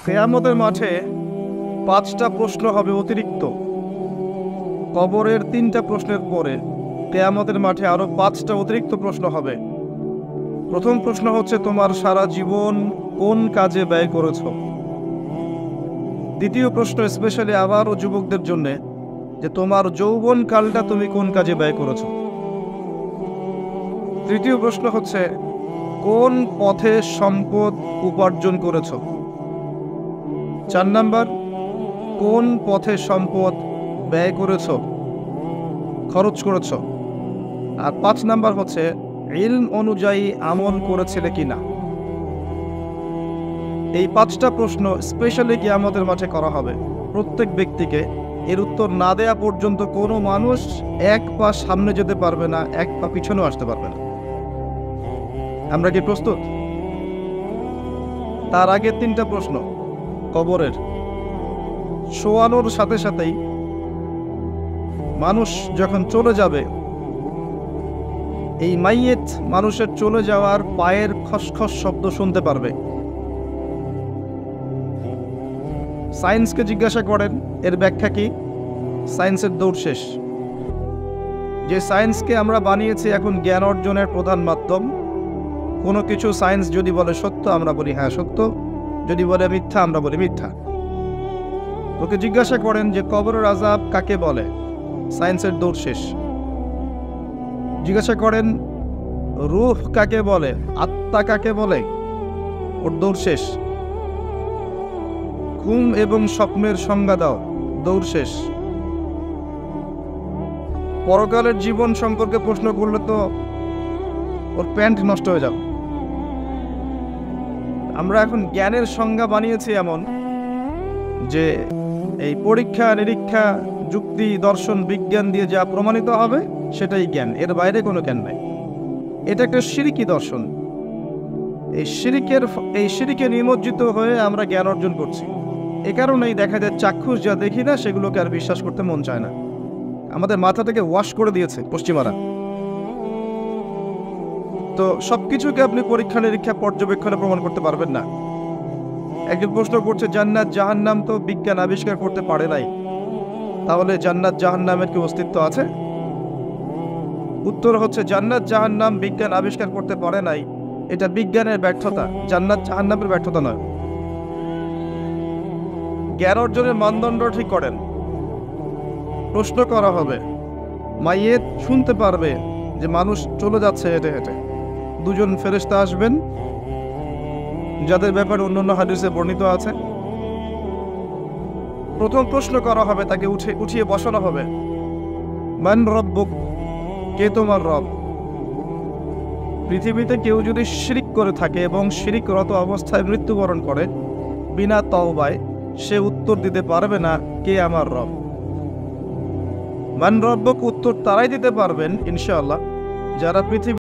কিয়ামতের মাঠে 5টা প্রশ্ন হবে অতিরিক্ত। কবরের 3টা প্রশ্নের পরে কিয়ামতের মাঠে আরো 5টা অতিরিক্ত প্রশ্ন হবে। প্রথম প্রশ্ন হচ্ছে, তোমার সারা জীবন কোন কাজে ব্যয় করেছো? দ্বিতীয় প্রশ্ন স্পেশালি আবারও যুবকদের জন্য, যে তোমার যৌবন কালটা তুমি কোন কাজে ব্যয় করেছো? তৃতীয় প্রশ্ন হচ্ছে, কোন পথে সম্পদ উপার্জন করেছো? 4 নাম্বার, কোন পথে সম্পদ ব্যয় করেছো, খরচ করেছো? আর 5 নাম্বার হচ্ছে, ইলম অনুযায়ী আমল করেছিলে কিনা। এই 5টা প্রশ্ন স্পেশালি কিয়ামতের মাঠে করা হবে প্রত্যেক ব্যক্তিকে। এর উত্তর না দেয়া পর্যন্ত কোনো মানুষ এক পা সামনে যেতে পারবে না, এক পা পিছনেও আসতে পারবে না। আমরা কি প্রস্তুত? তার আগে 3টা প্রশ্ন কবরের। শোয়ানোর সাথে সাথেই মানুষ যখন চলে যাবে, এই মাইয়েত মানুষের চলে যাওয়ার পায়ের খসখস শব্দ শুনতে পারবে। সায়েন্সকে জিজ্ঞাসা করেন এর ব্যাখ্যা কি? সায়েন্সের দৌড় শেষ। যে সায়েন্সকে আমরা বানিয়েছি এখন জ্ঞান অর্জনের প্রধান মাধ্যম। কোনো কিছু সায়েন্স যদি বলে সত্য, আমরা বলি হ্যাঁ সত্য, যদি বলে মিথ্যা, আমরা বলি মিথ্যা। ওকে জিজ্ঞাসা করেন যে কবরের আযাব কাকে বলে? সায়েন্সের দৌড় শেষ। জিজ্ঞাসা করেন রূহ কাকে বলে, আত্মা কাকে বলে? ওর দৌড় শেষ। ঘুম এবং স্বপ্নের সংজ্ঞা দাও, দৌড় শেষ। পরকালের জীবন সম্পর্কে প্রশ্ন করলে তো ওর প্যান্ট নষ্ট হয়ে যাবে। আমরা এখন জ্ঞানের সংজ্ঞা বানিয়েছি এমন যে এই পরীক্ষা নিরীক্ষা, যুক্তি, দর্শন, বিজ্ঞান দিয়ে যা প্রমাণিত হবে সেটাই জ্ঞান, এর বাইরে কোনো জ্ঞান নাই। এটা একটা শিরকি দর্শন। এই শিরকে নিমজ্জিত হয়ে আমরা জ্ঞান অর্জন করছি। এ কারণেই দেখা যায় চাক্ষুষ যা দেখি না সেগুলোকে আর বিশ্বাস করতে মন চায় না। আমাদের মাথাটাকে ওয়াশ করে দিয়েছে পশ্চিমারা। তো সবকিছুকে আপনি পরীক্ষা নিরীক্ষা পর্যবেক্ষণে প্রমাণ করতে পারবেন না। একজন প্রশ্ন করছে, জান্নাত জাহান্নাম তো বিজ্ঞান আবিষ্কার করতে পারে নাই, তাহলে জান্নাত জাহান্নামের কি অস্তিত্ব আছে? উত্তর হচ্ছে, জান্নাত জাহান্নাম বিজ্ঞান আবিষ্কার করতে পারে নাই, এটা বিজ্ঞানের ব্যর্থতা, জান্নাত জাহান্নামের ব্যর্থতা নয়। জ্ঞান অর্জনের মানদণ্ড ঠিক করেন। প্রশ্ন করা হবে, মাইয়েত শুনতে পারবে যে মানুষ চলে যাচ্ছে হেঁটে হেঁটে। 2জন ফেরেশতা আসবেন যাদের ব্যাপারে অন্যান্য হাদিসে বর্ণিত আছে। প্রথম প্রশ্ন করা হবে, তাকে উঠিয়ে বসানো হবে, মান রব্বুক, কে তোমার রব? পৃথিবীতে কেউ যদি শিরিক করে থাকে এবং শিরিকরত অবস্থায় মৃত্যুবরণ করে বিনা তওবায়, সে উত্তর দিতে পারবে না কে আমার রব। মান রব্বুক উত্তর তারাই দিতে পারবেন ইনশাআল্লাহ যারা পৃথিবী